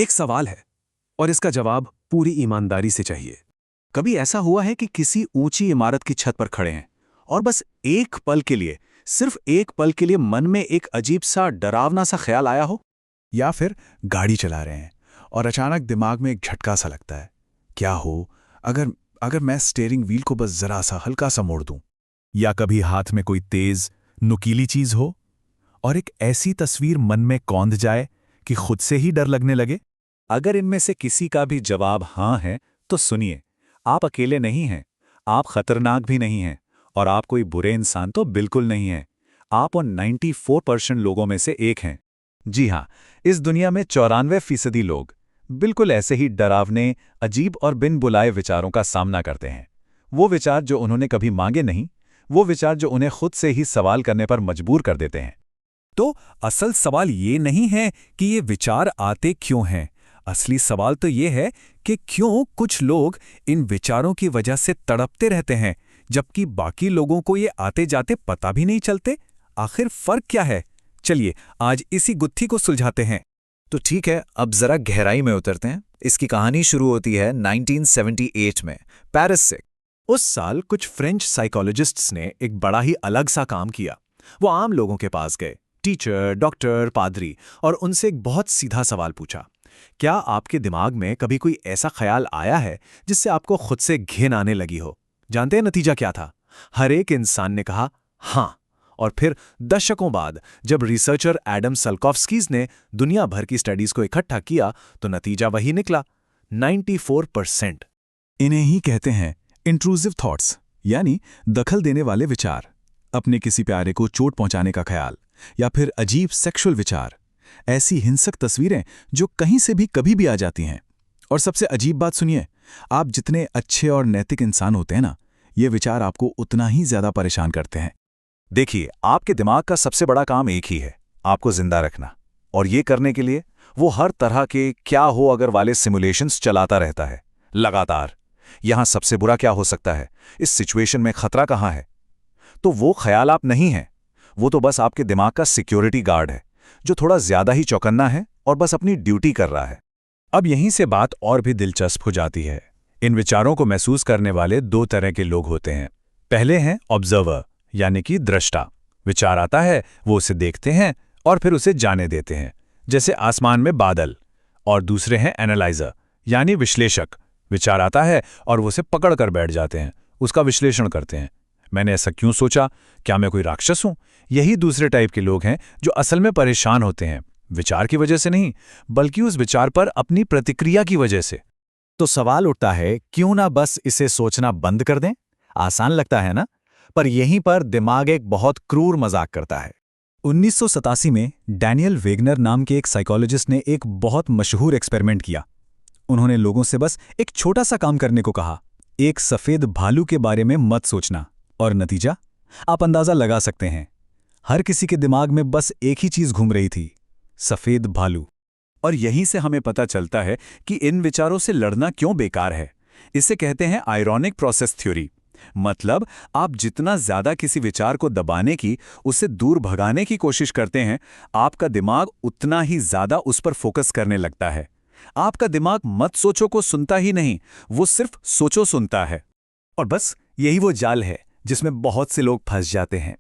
एक सवाल है और इसका जवाब पूरी ईमानदारी से चाहिए। कभी ऐसा हुआ है कि किसी ऊंची इमारत की छत पर खड़े हैं और बस एक पल के लिए, सिर्फ एक पल के लिए मन में एक अजीब सा डरावना सा ख्याल आया हो? या फिर गाड़ी चला रहे हैं और अचानक दिमाग में एक झटका सा लगता है, क्या हो अगर अगर मैं स्टीयरिंग व्हील को बस जरा सा हल्का सा मोड़ दूं? या कभी हाथ में कोई तेज नुकीली चीज हो और एक ऐसी तस्वीर मन में कौंध जाए कि खुद से ही डर लगने लगे? अगर इनमें से किसी का भी जवाब हाँ है तो सुनिए, आप अकेले नहीं हैं, आप खतरनाक भी नहीं हैं और आप कोई बुरे इंसान तो बिल्कुल नहीं हैं। आप उन 94% लोगों में से एक हैं। जी हाँ, इस दुनिया में 94% लोग बिल्कुल ऐसे ही डरावने, अजीब और बिन बुलाए विचारों का सामना करते हैं। वो विचार जो उन्होंने कभी मांगे नहीं, वो विचार जो उन्हें खुद से ही सवाल करने पर मजबूर कर देते हैं। तो असल सवाल ये नहीं है कि ये विचार आते क्यों हैं। असली सवाल तो ये है कि क्यों कुछ लोग इन विचारों की वजह से तड़पते रहते हैं, जबकि बाकी लोगों को ये आते जाते पता भी नहीं चलते। आखिर फर्क क्या है? चलिए आज इसी गुत्थी को सुलझाते हैं। तो ठीक है, अब जरा गहराई में उतरते हैं। इसकी कहानी शुरू होती है 1978 में, पेरिस से। उस साल कुछ फ्रेंच साइकोलॉजिस्ट्स ने एक बड़ा ही अलग सा काम किया। वो आम लोगों के पास गए, टीचर, डॉक्टर, पादरी, और उनसे एक बहुत सीधा सवाल पूछा, क्या आपके दिमाग में कभी कोई ऐसा ख्याल आया है जिससे आपको खुद से घिन आने लगी हो? जानते हैं नतीजा क्या था? हर एक इंसान ने कहा हाँ। और फिर दशकों बाद जब रिसर्चर एडम सल्कोव्स्कीज ने दुनिया भर की स्टडीज को इकट्ठा किया तो नतीजा वही निकला, 94%। इन्हें ही कहते हैं इंट्रूसिव थॉट्स, यानी दखल देने वाले विचार। अपने किसी प्यारे को चोट पहुंचाने का ख्याल, या फिर अजीब सेक्सुअल विचार। ऐसी हिंसक तस्वीरें जो कहीं से भी कभी भी आ जाती हैं। और सबसे अजीब बात सुनिए, आप जितने अच्छे और नैतिक इंसान होते हैं ना, ये विचार आपको उतना ही ज्यादा परेशान करते हैं। देखिए, आपके दिमाग का सबसे बड़ा काम एक ही है, आपको जिंदा रखना। और ये करने के लिए वो हर तरह के क्या हो अगर वाले सिमुलेशंस चलाता रहता है लगातार। यहां सबसे बुरा क्या हो सकता है, इस सिचुएशन में खतरा कहां है? तो वो ख्याल आप नहीं हैं, वो तो बस आपके दिमाग का सिक्योरिटी गार्ड है जो थोड़ा ज्यादा ही चौकन्ना है और बस अपनी ड्यूटी कर रहा है। अब यहीं से बात और भी दिलचस्प हो जाती है। इन विचारों को महसूस करने वाले दो तरह के लोग होते हैं। पहले हैं ऑब्जर्वर, यानी कि दृष्टा। विचार आता है, वो उसे देखते हैं और फिर उसे जाने देते हैं, जैसे आसमान में बादल। और दूसरे हैं एनालाइजर, यानी विश्लेषक। विचार आता है और वो उसे पकड़ कर बैठ जाते हैं, उसका विश्लेषण करते हैं। मैंने ऐसा क्यों सोचा? क्या मैं कोई राक्षस हूं? यही दूसरे टाइप के लोग हैं जो असल में परेशान होते हैं, विचार की वजह से नहीं, बल्कि उस विचार पर अपनी प्रतिक्रिया की वजह से। तो सवाल उठता है, क्यों ना बस इसे सोचना बंद कर दें? आसान लगता है ना? पर यहीं पर दिमाग एक बहुत क्रूर मजाक करता है। 1987 में डैनियल वेगनर नाम के एक साइकोलॉजिस्ट ने एक बहुत मशहूर एक्सपेरिमेंट किया। उन्होंने लोगों से बस एक छोटा सा काम करने को कहा, एक सफेद भालू के बारे में मत सोचना। और नतीजा आप अंदाजा लगा सकते हैं। हर किसी के दिमाग में बस एक ही चीज घूम रही थी, सफेद भालू। और यहीं से हमें पता चलता है कि इन विचारों से लड़ना क्यों बेकार है। इसे कहते हैं आयरॉनिक प्रोसेस थ्योरी। मतलब आप जितना ज्यादा किसी विचार को दबाने की, उससे दूर भगाने की कोशिश करते हैं, आपका दिमाग उतना ही ज्यादा उस पर फोकस करने लगता है। आपका दिमाग मत सोचो को सुनता ही नहीं, वो सिर्फ सोचो सुनता है। और बस यही वो जाल है जिसमें बहुत से लोग फंस जाते हैं।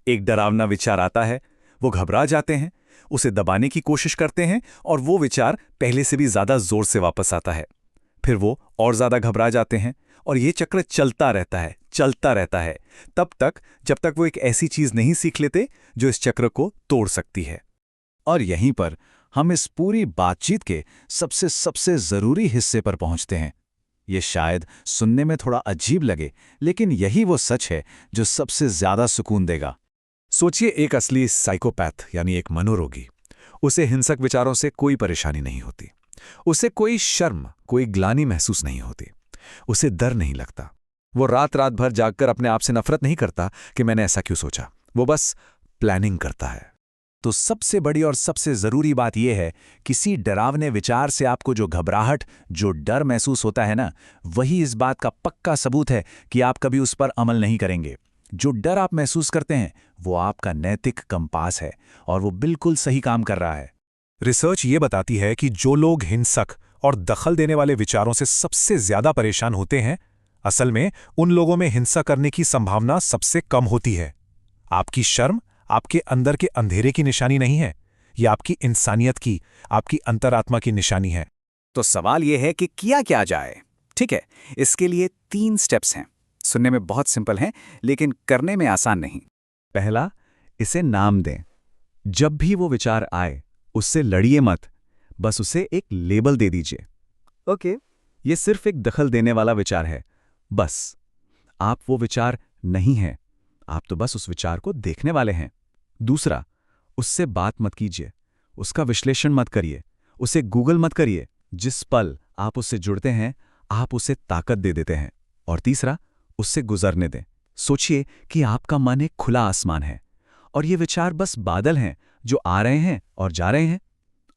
एक डरावना विचार आता है, वो घबरा जाते हैं, उसे दबाने की कोशिश करते हैं और वो विचार पहले से भी ज्यादा जोर से वापस आता है। फिर वो और ज्यादा घबरा जाते हैं और ये चक्र चलता रहता है तब तक जब तक वो एक ऐसी चीज नहीं सीख लेते जो इस चक्र को तोड़ सकती है। और यहीं पर हम इस पूरी बातचीत के सबसे जरूरी हिस्से पर पहुंचते हैं। ये शायद सुनने में थोड़ा अजीब लगे, लेकिन यही वो सच है जो सबसे ज्यादा सुकून देगा। सोचिए, एक असली साइकोपैथ यानी एक मनोरोगी, उसे हिंसक विचारों से कोई परेशानी नहीं होती। उसे कोई शर्म, कोई ग्लानि महसूस नहीं होती। उसे डर नहीं लगता। वो रात रात भर जागकर अपने आप से नफरत नहीं करता कि मैंने ऐसा क्यों सोचा। वो बस प्लानिंग करता है। तो सबसे बड़ी और सबसे जरूरी बात यह है, किसी डरावने विचार से आपको जो घबराहट, जो डर महसूस होता है ना, वही इस बात का पक्का सबूत है कि आप कभी उस पर अमल नहीं करेंगे। जो डर आप महसूस करते हैं वो आपका नैतिक कंपास है और वो बिल्कुल सही काम कर रहा है। रिसर्च ये बताती है कि जो लोग हिंसक और दखल देने वाले विचारों से सबसे ज्यादा परेशान होते हैं, असल में उन लोगों में हिंसा करने की संभावना सबसे कम होती है। आपकी शर्म आपके अंदर के अंधेरे की निशानी नहीं है, ये आपकी इंसानियत की, आपकी अंतरात्मा की निशानी है। तो सवाल यह है कि किया क्या जाए? ठीक है, इसके लिए 3 स्टेप्स हैं। सुनने में बहुत सिंपल हैं, लेकिन करने में आसान नहीं। पहला, इसे नाम दें। जब भी वो विचार आए, उससे लड़िए मत, बस उसे एक लेबल दे दीजिए। ओके, ये सिर्फ एक दखल देने वाला विचार है, बस। आप वो विचार नहीं हैं, आप तो बस उस विचार को देखने वाले हैं। दूसरा, उससे बात मत कीजिए, उसका विश्लेषण मत करिए, उसे गूगल मत करिए। जिस पल आप उससे जुड़ते हैं, आप उसे ताकत दे देते हैं। और तीसरा, उससे गुजरने दें। सोचिए कि आपका मन एक खुला आसमान है और ये विचार बस बादल हैं जो आ रहे हैं और जा रहे हैं।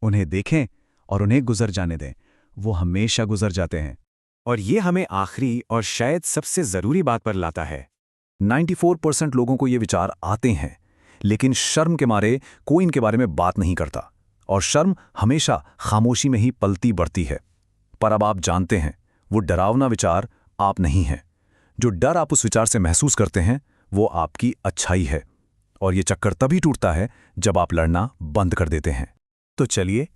उन्हें देखें और उन्हें गुजर जाने दें, वो हमेशा गुजर जाते हैं। और ये हमें आखिरी और शायद सबसे ज़रूरी बात पर लाता है। 94% लोगों को ये विचार आते हैं, लेकिन शर्म के मारे कोई इनके बारे में बात नहीं करता, और शर्म हमेशा खामोशी में ही पलती बढ़ती है। पर अब आप जानते हैं, वो डरावना विचार आप नहीं हैं। जो डर आप उस विचार से महसूस करते हैं, वो आपकी अच्छाई है। और ये चक्कर तभी टूटता है जब आप लड़ना बंद कर देते हैं। तो चलिए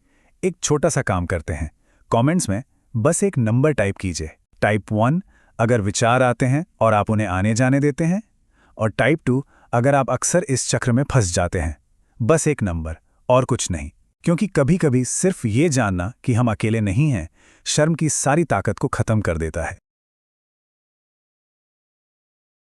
एक छोटा सा काम करते हैं। कमेंट्स में बस एक नंबर टाइप कीजिए। टाइप 1 अगर विचार आते हैं और आप उन्हें आने जाने देते हैं, और टाइप 2 अगर आप अक्सर इस चक्र में फंस जाते हैं। बस एक नंबर, और कुछ नहीं। क्योंकि कभी-कभी सिर्फ ये जानना कि हम अकेले नहीं हैं, शर्म की सारी ताकत को खत्म कर देता है।